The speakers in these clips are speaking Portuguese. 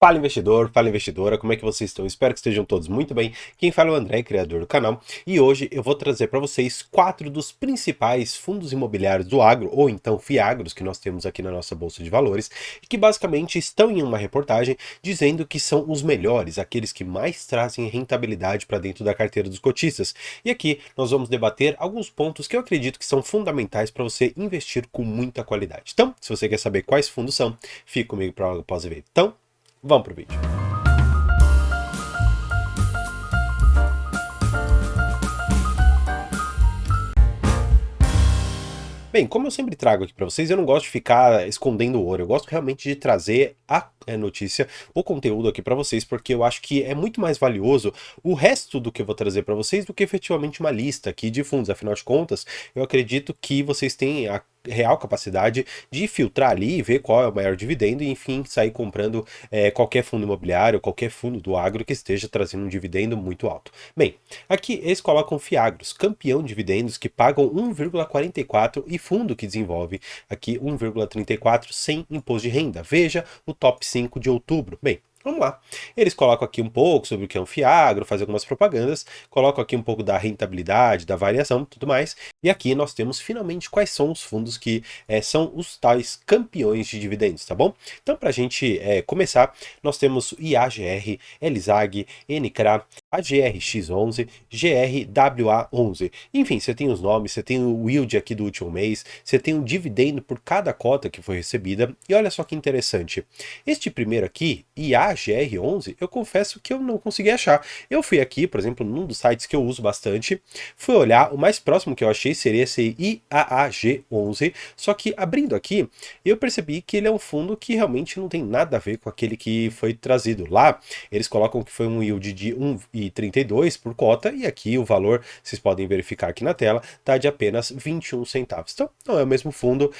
Fala investidor, fala investidora, como é que vocês estão? Espero que estejam todos muito bem. Quem fala é o André, criador do canal, e hoje eu vou trazer para vocês 4 dos principais fundos imobiliários do agro, ou então FIAGROS, que nós temos aqui na nossa Bolsa de Valores, e que basicamente estão em uma reportagem dizendo que são os melhores, aqueles que mais trazem rentabilidade para dentro da carteira dos cotistas. E aqui nós vamos debater alguns pontos que eu acredito que são fundamentais para você investir com muita qualidade. Então, se você quer saber quais fundos são, fique comigo para após o vídeo. Então, vamos pro vídeo. Bem, como eu sempre trago aqui para vocês, eu não gosto de ficar escondendo o ouro, eu gosto realmente de trazer a notícia, o conteúdo aqui para vocês, porque eu acho que é muito mais valioso o resto do que eu vou trazer para vocês do que efetivamente uma lista aqui de fundos. Afinal de contas, eu acredito que vocês têm a real capacidade de filtrar ali e ver qual é o maior dividendo e enfim sair comprando qualquer fundo imobiliário, qualquer fundo do agro que esteja trazendo um dividendo muito alto. Bem, aqui eles colocam FIAGROS, campeão de dividendos, que pagam 1,44 e fundo que desenvolve aqui 1,34 sem imposto de renda. Veja o top 5 de outubro. Bem, vamos lá. Eles colocam aqui um pouco sobre o que é um FIAGRO, fazem algumas propagandas, colocam aqui um pouco da rentabilidade, da variação, tudo mais. E aqui nós temos finalmente quais são os fundos que são os tais campeões de dividendos, tá bom? Então, para a gente começar, nós temos IAGR, ELISAG, NCRA, AGRX11, GRWA11. Enfim, você tem os nomes, você tem o yield aqui do último mês, você tem o dividendo por cada cota que foi recebida. E olha só que interessante. Este primeiro aqui, IAGR11, eu confesso que eu não consegui achar. Eu fui aqui, por exemplo, num dos sites que eu uso bastante, fui olhar, o mais próximo que eu achei seria esse IAAG11, só que abrindo aqui, eu percebi que ele é um fundo que realmente não tem nada a ver com aquele que foi trazido lá. Eles colocam que foi um yield de 1,32 por cota, e aqui o valor, vocês podem verificar aqui na tela, tá de apenas 21 centavos. Então, não é o mesmo fundo.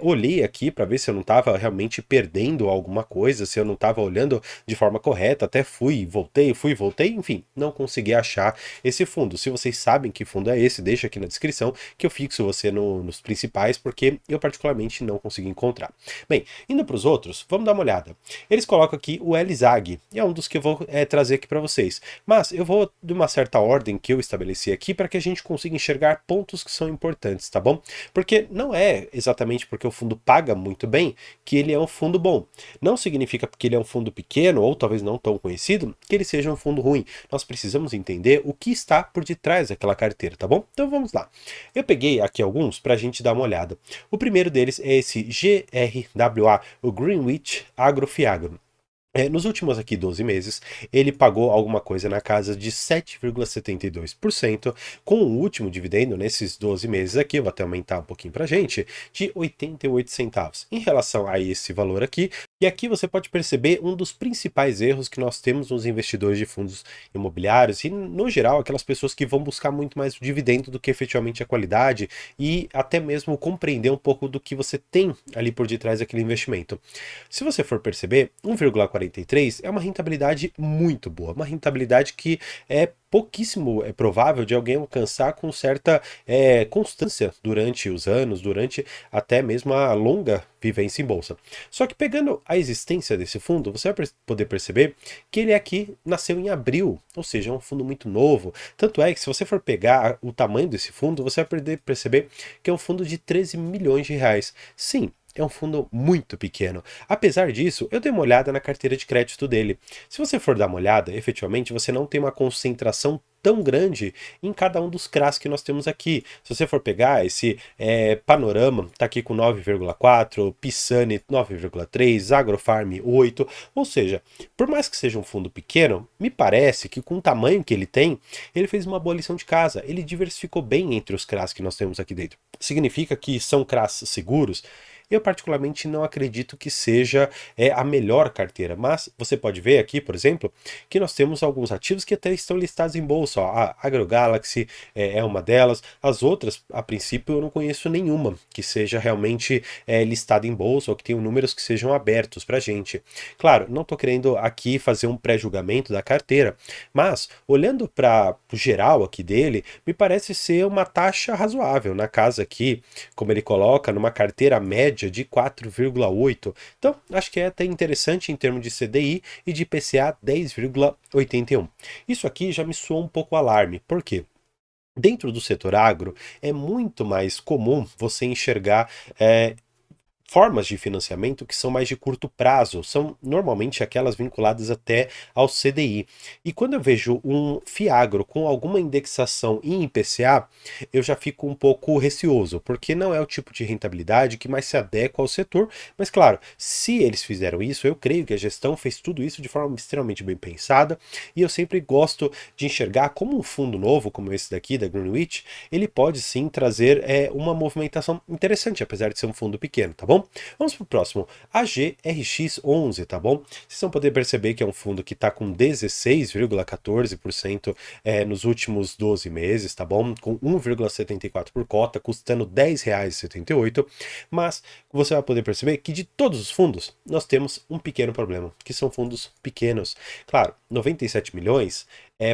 Olhei aqui para ver se eu não estava realmente perdendo alguma coisa, se eu não estava olhando de forma correta, até fui, voltei, enfim, não consegui achar esse fundo. Se vocês sabem que fundo é esse, deixa aqui na descrição que eu fixo você nos principais, porque eu particularmente não consegui encontrar. Bem, indo para os outros, vamos dar uma olhada. Eles colocam aqui o ELISAG, e é um dos que eu vou trazer aqui para vocês, mas eu vou de uma certa ordem que eu estabeleci aqui para que a gente consiga enxergar pontos que são importantes, tá bom? Porque não é exatamente porque o fundo paga muito bem que ele é um fundo bom. Não significa porque ele é um fundo pequeno ou talvez não tão conhecido que ele seja um fundo ruim. Nós precisamos entender o que está por detrás daquela carteira, tá bom? Então vamos lá. Eu peguei aqui alguns para a gente dar uma olhada. O primeiro deles é esse GRWA, o Greenwich Agrofiagro. Nos últimos aqui 12 meses, ele pagou alguma coisa na casa de 7,72%, com o último dividendo nesses 12 meses aqui, eu vou até aumentar um pouquinho pra gente, de 88 centavos. Em relação a esse valor aqui, e aqui você pode perceber um dos principais erros que nós temos nos investidores de fundos imobiliários e, no geral, aquelas pessoas que vão buscar muito mais o dividendo do que efetivamente a qualidade e até mesmo compreender um pouco do que você tem ali por detrás daquele investimento. Se você for perceber, 1,43 é uma rentabilidade muito boa, uma rentabilidade que é pouquíssimo provável de alguém alcançar com certa constância durante os anos, durante até mesmo a longa vivência em bolsa. Só que pegando a existência desse fundo, você vai poder perceber que ele aqui nasceu em abril, ou seja, é um fundo muito novo. Tanto é que se você for pegar o tamanho desse fundo, você vai poder perceber que é um fundo de 13 milhões de reais. Sim, é um fundo muito pequeno. Apesar disso, eu dei uma olhada na carteira de crédito dele. Se você for dar uma olhada, efetivamente você não tem uma concentração tão grande em cada um dos CRAs que nós temos aqui. Se você for pegar esse Panorama, está aqui com 9,4, Pisani 9,3, Agrofarm 8, ou seja, por mais que seja um fundo pequeno, me parece que com o tamanho que ele tem, ele fez uma boa lição de casa, ele diversificou bem entre os CRAs que nós temos aqui dentro. Significa que são CRAs seguros? Eu particularmente não acredito que seja a melhor carteira, mas você pode ver aqui, por exemplo, que nós temos alguns ativos que até estão listados em bolsa. Ó, a AgroGalaxy é uma delas, as outras, a princípio, eu não conheço nenhuma que seja realmente listada em bolsa ou que tenha números que sejam abertos para a gente. Claro, não estou querendo aqui fazer um pré-julgamento da carteira, mas olhando para o geral aqui dele, me parece ser uma taxa razoável na casa aqui, como ele coloca, numa carteira média média de 4,8. Então, acho que é até interessante em termos de CDI e de IPCA 10,81. Isso aqui já me soa um pouco alarme. Por quê? Dentro do setor agro, é muito mais comum você enxergar formas de financiamento que são mais de curto prazo, são normalmente aquelas vinculadas até ao CDI. E quando eu vejo um Fiagro com alguma indexação em IPCA, eu já fico um pouco receoso, porque não é o tipo de rentabilidade que mais se adequa ao setor. Mas claro, se eles fizeram isso, eu creio que a gestão fez tudo isso de forma extremamente bem pensada, e eu sempre gosto de enxergar como um fundo novo, como esse daqui da Greenwich, ele pode sim trazer uma movimentação interessante, apesar de ser um fundo pequeno, tá bom? Vamos para o próximo, AGRX11, tá bom? Vocês vão poder perceber que é um fundo que está com 16,14% nos últimos 12 meses, tá bom? Com 1,74 por cota, custando R$10,78. Mas você vai poder perceber que de todos os fundos, nós temos um pequeno problema, que são fundos pequenos. Claro, 97 milhões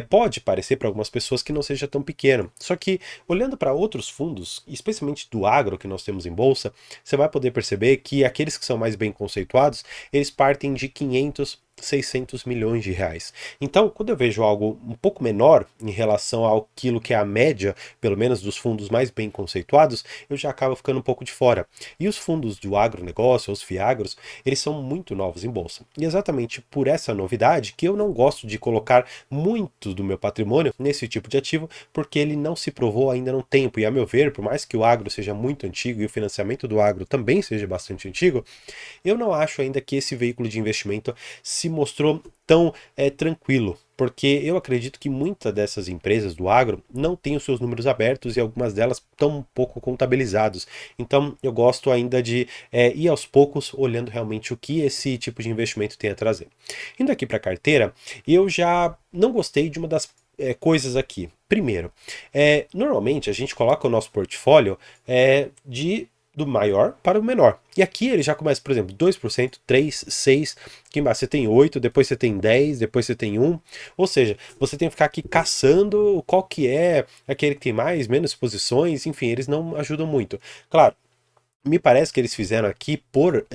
pode parecer para algumas pessoas que não seja tão pequeno. Só que, olhando para outros fundos, especialmente do agro que nós temos em bolsa, você vai poder perceber que aqueles que são mais bem conceituados, eles partem de 500, 600 milhões de reais. Então, quando eu vejo algo um pouco menor em relação àquilo que é a média, pelo menos dos fundos mais bem conceituados, eu já acabo ficando um pouco de fora. E os fundos do agronegócio, os FIAGROS, eles são muito novos em bolsa. E exatamente por essa novidade que eu não gosto de colocar muito do meu patrimônio nesse tipo de ativo, porque ele não se provou ainda no tempo. E a meu ver, por mais que o agro seja muito antigo e o financiamento do agro também seja bastante antigo, eu não acho ainda que esse veículo de investimento se mostrou tão tranquilo, porque eu acredito que muitas dessas empresas do agro não têm os seus números abertos e algumas delas estão um pouco contabilizados. Então eu gosto ainda de ir aos poucos, olhando realmente o que esse tipo de investimento tem a trazer. Indo aqui para a carteira, eu já não gostei de uma das coisas aqui. Primeiro, normalmente a gente coloca o nosso portfólio do maior para o menor. E aqui ele já começa, por exemplo, 2%, 3%, 6%, aqui embaixo você tem 8%, depois você tem 10%, depois você tem 1%. Ou seja, você tem que ficar aqui caçando qual que é aquele que tem mais, menos posições, enfim, eles não ajudam muito. Claro, me parece que eles fizeram aqui por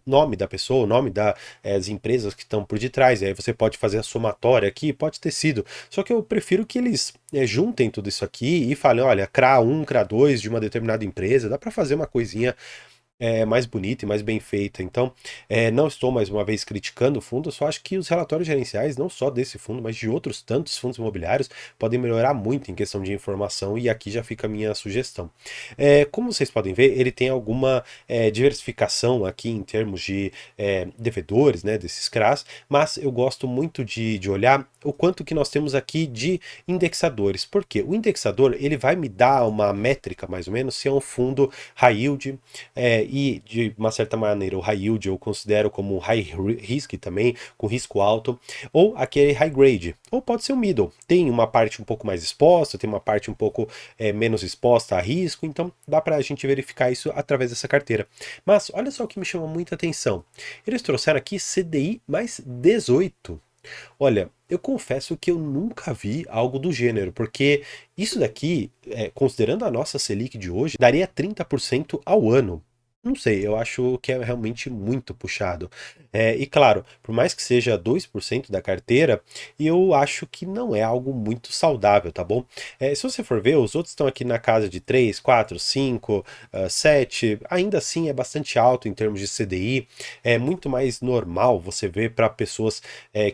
nome da pessoa, o nome das empresas que estão por detrás. E aí você pode fazer a somatória aqui, pode ter sido. Só que eu prefiro que eles juntem tudo isso aqui e falem, olha, CRA 1, CRA 2 de uma determinada empresa, dá para fazer uma coisinha mais bonita e mais bem feita. Então, não estou mais uma vez criticando o fundo, eu só acho que os relatórios gerenciais, não só desse fundo, mas de outros tantos fundos imobiliários, podem melhorar muito em questão de informação, e aqui já fica a minha sugestão. Como vocês podem ver, ele tem alguma diversificação aqui em termos de devedores, né, desses CRAs, mas eu gosto muito de olhar o quanto que nós temos aqui de indexadores. Por quê? O indexador, ele vai me dar uma métrica, mais ou menos, se é um fundo high yield, e de uma certa maneira o high yield eu considero como high risk também, com risco alto, ou aquele high grade, ou pode ser o middle, tem uma parte um pouco mais exposta, tem uma parte um pouco menos exposta a risco, então dá pra gente verificar isso através dessa carteira. Mas olha só o que me chama muita atenção, eles trouxeram aqui CDI mais 18. Olha, eu confesso que eu nunca vi algo do gênero, porque isso daqui, considerando a nossa Selic de hoje, daria 30% ao ano. Não sei, eu acho que é realmente muito puxado. E claro, por mais que seja 2% da carteira, eu acho que não é algo muito saudável, tá bom? Se você for ver, os outros estão aqui na casa de 3, 4, 5, 7, ainda assim é bastante alto em termos de CDI, é muito mais normal você ver para pessoas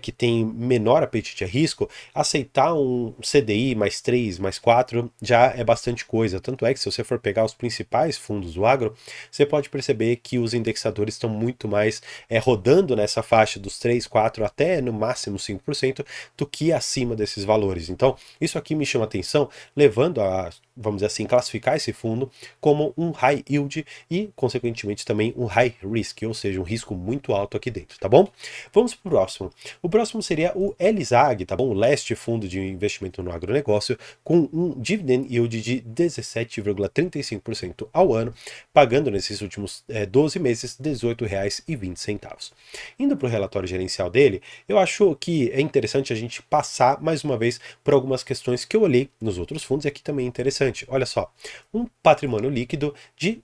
que têm menor apetite a risco, aceitar um CDI mais 3, mais 4 já é bastante coisa. Tanto é que se você for pegar os principais fundos do agro, você pode perceber que os indexadores estão muito mais rodando nessa faixa dos 3, 4 até no máximo 5% do que acima desses valores. Então, isso aqui me chama atenção, levando a, vamos dizer assim, classificar esse fundo como um high yield e, consequentemente, também um high risk, ou seja, um risco muito alto aqui dentro, tá bom? Vamos para o próximo. O próximo seria o LZAG, tá bom? O Leste Fundo de Investimento no Agronegócio, com um dividend yield de 17,35% ao ano, pagando nesses últimos 12 meses R$18,20. Indo para o relatório gerencial dele, eu acho que é interessante a gente passar mais uma vez por algumas questões que eu olhei nos outros fundos, e aqui também é interessante. Olha só, um patrimônio líquido de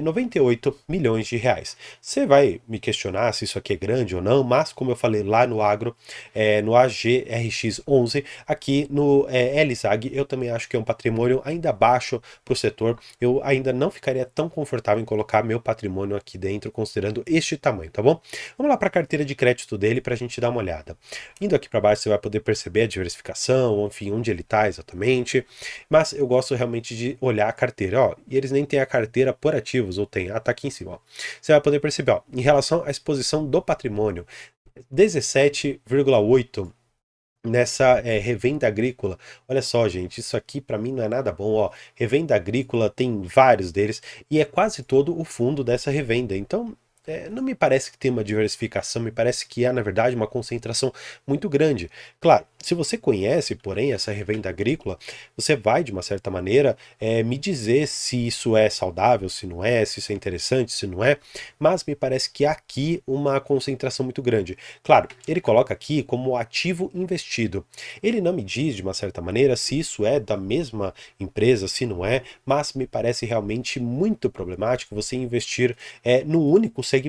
98 milhões de reais. Você vai me questionar se isso aqui é grande ou não, mas como eu falei lá no agro, no AGRX11, aqui no LZAG, eu também acho que é um patrimônio ainda baixo para o setor. Eu ainda não ficaria tão confortável em colocar meu patrimônio aqui dentro, considerando este tamanho, tá bom? Vamos lá para a carteira de crédito dele para a gente dar uma olhada. Indo aqui para baixo, você vai poder perceber a diversificação, enfim, onde ele está exatamente. Mas eu gosto realmente de olhar a carteira, ó. E eles nem têm a carteira por ativos, ou tem, tá aqui em cima, ó. Você vai poder perceber, ó, em relação à exposição do patrimônio, 17,8 nessa revenda agrícola. Olha só, gente, isso aqui para mim não é nada bom, ó. Revenda agrícola tem vários deles e é quase todo o fundo dessa revenda. Então, não me parece que tem uma diversificação, me parece que há, na verdade, uma concentração muito grande. Claro, se você conhece, porém, essa revenda agrícola, você vai, de uma certa maneira, me dizer se isso é saudável, se não é, se isso é interessante, se não é, mas me parece que há aqui uma concentração muito grande. Claro, ele coloca aqui como ativo investido. Ele não me diz, de uma certa maneira, se isso é da mesma empresa, se não é, mas me parece realmente muito problemático você investir num único segmento.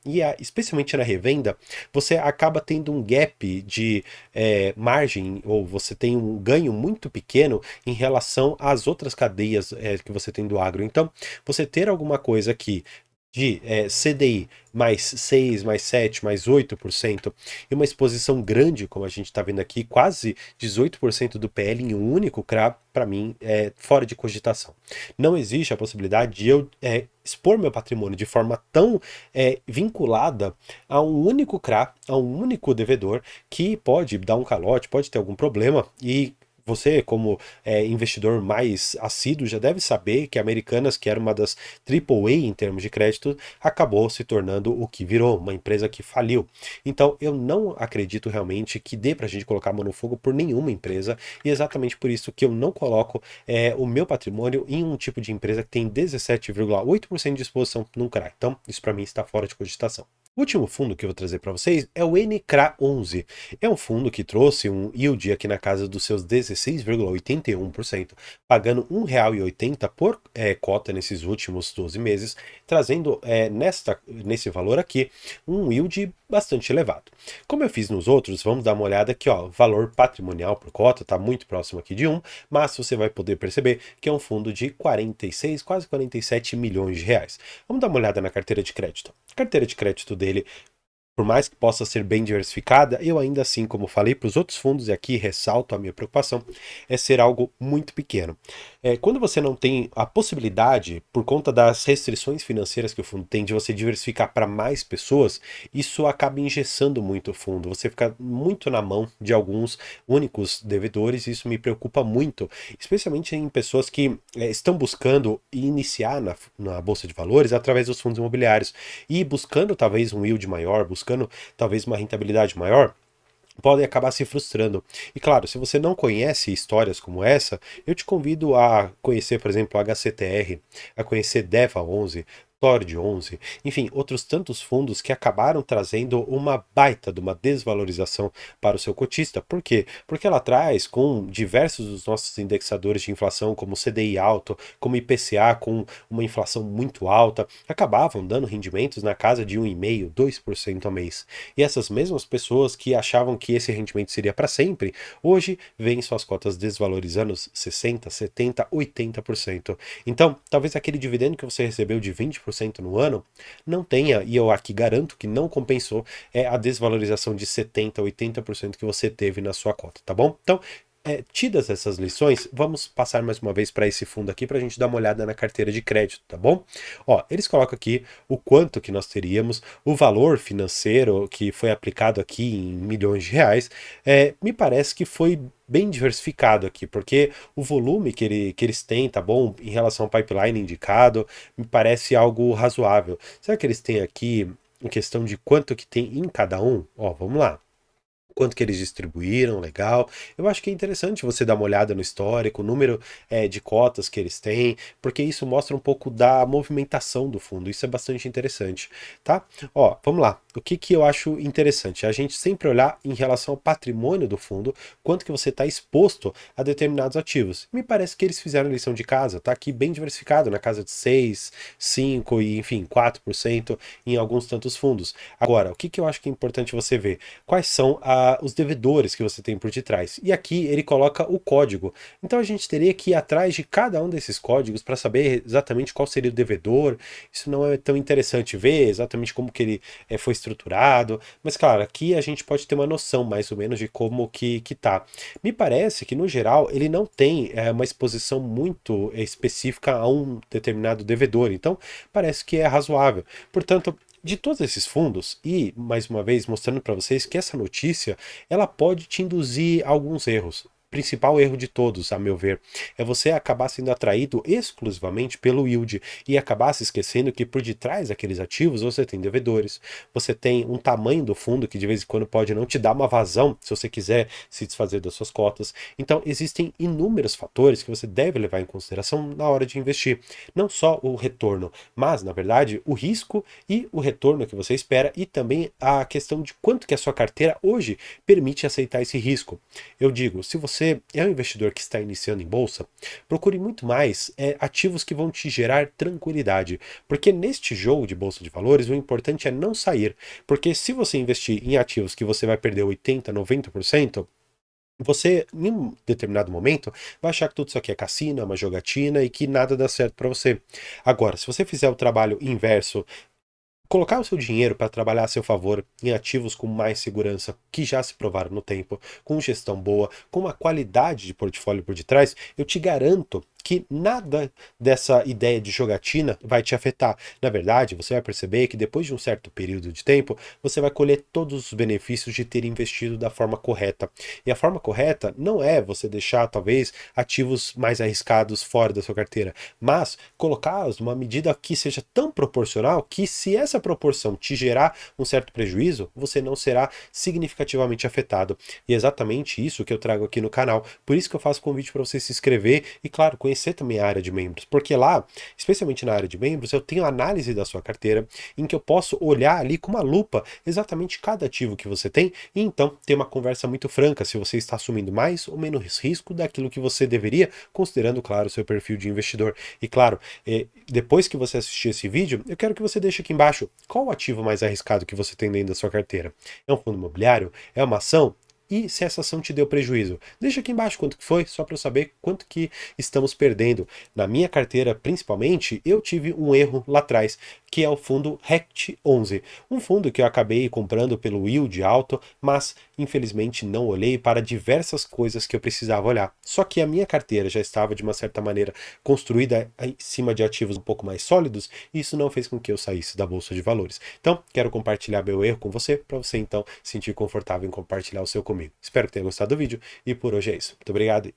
E especialmente na revenda, você acaba tendo um gap de margem, ou você tem um ganho muito pequeno em relação às outras cadeias que você tem do agro. Então, você ter alguma coisa aqui de CDI mais 6, mais 7, mais 8% e uma exposição grande, como a gente está vendo aqui, quase 18% do PL em um único CRA, para mim, é fora de cogitação. Não existe a possibilidade de eu expor meu patrimônio de forma tão vinculada a um único CRA, a um único devedor, que pode dar um calote, pode ter algum problema e você, como investidor mais assíduo, já deve saber que a Americanas, que era uma das AAA em termos de crédito, acabou se tornando o que virou, uma empresa que faliu. Então, eu não acredito realmente que dê para a gente colocar a mão no fogo por nenhuma empresa, e é exatamente por isso que eu não coloco o meu patrimônio em um tipo de empresa que tem 17,8% de exposição num CRA. Então, isso para mim está fora de cogitação. O último fundo que eu vou trazer para vocês é o NCRA11. É um fundo que trouxe um yield aqui na casa dos seus 16,81%, pagando R$ 1,80 por cota nesses últimos 12 meses, trazendo nesse valor aqui um yield bastante elevado. Como eu fiz nos outros, vamos dar uma olhada aqui, ó, valor patrimonial por cota, está muito próximo aqui de 1, mas você vai poder perceber que é um fundo de 46, quase 47 milhões de reais. Vamos dar uma olhada na carteira de crédito. A carteira de crédito dele, por mais que possa ser bem diversificada, eu ainda assim, como falei para os outros fundos, e aqui ressalto a minha preocupação, é ser algo muito pequeno. Quando você não tem a possibilidade, por conta das restrições financeiras que o fundo tem, de você diversificar para mais pessoas, isso acaba engessando muito o fundo. Você fica muito na mão de alguns únicos devedores, e isso me preocupa muito, especialmente em pessoas que estão buscando iniciar na Bolsa de Valores através dos fundos imobiliários e buscando talvez um yield maior, buscando talvez uma rentabilidade maior, podem acabar se frustrando. E claro, se você não conhece histórias como essa, eu te convido a conhecer, por exemplo, a HCTR, a conhecer DEVA 11, Tord 11, enfim, outros tantos fundos que acabaram trazendo uma baita de uma desvalorização para o seu cotista. Por quê? Porque ela traz com diversos dos nossos indexadores de inflação, como CDI alto, como IPCA com uma inflação muito alta, acabavam dando rendimentos na casa de 1,5%, 2% ao mês. E essas mesmas pessoas que achavam que esse rendimento seria para sempre, hoje veem suas cotas desvalorizando 60%, 70%, 80%. Então, talvez aquele dividendo que você recebeu de 20% no ano não tenha, e eu aqui garanto que não compensou, a desvalorização de 70%, 80% que você teve na sua cota, tá bom? Então, tidas essas lições, vamos passar mais uma vez para esse fundo aqui para a gente dar uma olhada na carteira de crédito, tá bom? Ó, eles colocam aqui o quanto que nós teríamos, o valor financeiro que foi aplicado aqui em milhões de reais, me parece que foi bem diversificado aqui, porque o volume que eles têm, tá bom? Em relação ao pipeline indicado, me parece algo razoável. Será que eles têm aqui em questão de quanto que tem em cada um? Ó, vamos lá. quanto que eles distribuíram, legal. Eu acho que é interessante você dar uma olhada no histórico, o número de cotas que eles têm, porque isso mostra um pouco da movimentação do fundo. Isso é bastante interessante, tá? Ó, vamos lá. O que que eu acho interessante? A gente sempre olhar em relação ao patrimônio do fundo, quanto que você está exposto a determinados ativos. Me parece que eles fizeram a lição de casa, tá aqui bem diversificado, na casa de 6, 5 e, enfim, 4% em alguns tantos fundos. Agora, o que que eu acho que é importante você ver? Quais são os devedores que você tem por detrás. E aqui ele coloca o código. Então a gente teria que ir atrás de cada um desses códigos para saber exatamente qual seria o devedor. Isso não é tão interessante ver exatamente como que ele foi estruturado. Mas claro, aqui a gente pode ter uma noção mais ou menos de como que tá. Me parece que no geral ele não tem uma exposição muito específica a um determinado devedor. Então parece que é razoável. Portanto, de todos esses fundos, e mais uma vez mostrando para vocês que essa notícia ela pode te induzir a alguns erros. O principal erro de todos, a meu ver, é você acabar sendo atraído exclusivamente pelo yield e acabar se esquecendo que por detrás daqueles ativos você tem devedores, você tem um tamanho do fundo que de vez em quando pode não te dar uma vazão se você quiser se desfazer das suas cotas. Então existem inúmeros fatores que você deve levar em consideração na hora de investir. Não só o retorno, mas na verdade o risco e o retorno que você espera e também a questão de quanto que a sua carteira hoje permite aceitar esse risco. Eu digo, se você é um investidor que está iniciando em bolsa, procure muito mais ativos que vão te gerar tranquilidade, porque neste jogo de bolsa de valores o importante é não sair, porque se você investir em ativos que você vai perder 80, 90%, você, em um determinado momento, vai achar que tudo isso aqui é cassino, é uma jogatina e que nada dá certo para você. Agora, se você fizer o trabalho inverso, colocar o seu dinheiro para trabalhar a seu favor em ativos com mais segurança, que já se provaram no tempo, com gestão boa, com uma qualidade de portfólio por detrás, eu te garanto que nada dessa ideia de jogatina vai te afetar. Na verdade, você vai perceber que depois de um certo período de tempo, você vai colher todos os benefícios de ter investido da forma correta. E a forma correta não é você deixar, talvez, ativos mais arriscados fora da sua carteira, mas colocá-los numa medida que seja tão proporcional que, se essa proporção te gerar um certo prejuízo, você não será significativamente afetado. E é exatamente isso que eu trago aqui no canal. Por isso que eu faço convite para você se inscrever e, claro, conhecer também a área de membros, porque lá, especialmente na área de membros, eu tenho análise da sua carteira, em que eu posso olhar ali com uma lupa exatamente cada ativo que você tem e então ter uma conversa muito franca se você está assumindo mais ou menos risco daquilo que você deveria, considerando, claro, o seu perfil de investidor. E claro, depois que você assistir esse vídeo, eu quero que você deixe aqui embaixo qual o ativo mais arriscado que você tem dentro da sua carteira. É um fundo imobiliário? É uma ação? E se essa ação te deu prejuízo? Deixa aqui embaixo quanto que foi, só para eu saber quanto que estamos perdendo. Na minha carteira, principalmente, eu tive um erro lá atrás, que é o fundo RECT 11. Um fundo que eu acabei comprando pelo yield alto, mas infelizmente não olhei para diversas coisas que eu precisava olhar. Só que a minha carteira já estava de uma certa maneira construída em cima de ativos um pouco mais sólidos, e isso não fez com que eu saísse da bolsa de valores. Então, quero compartilhar meu erro com você, para você então se sentir confortável em compartilhar o seu comigo. Espero que tenha gostado do vídeo e por hoje é isso. Muito obrigado.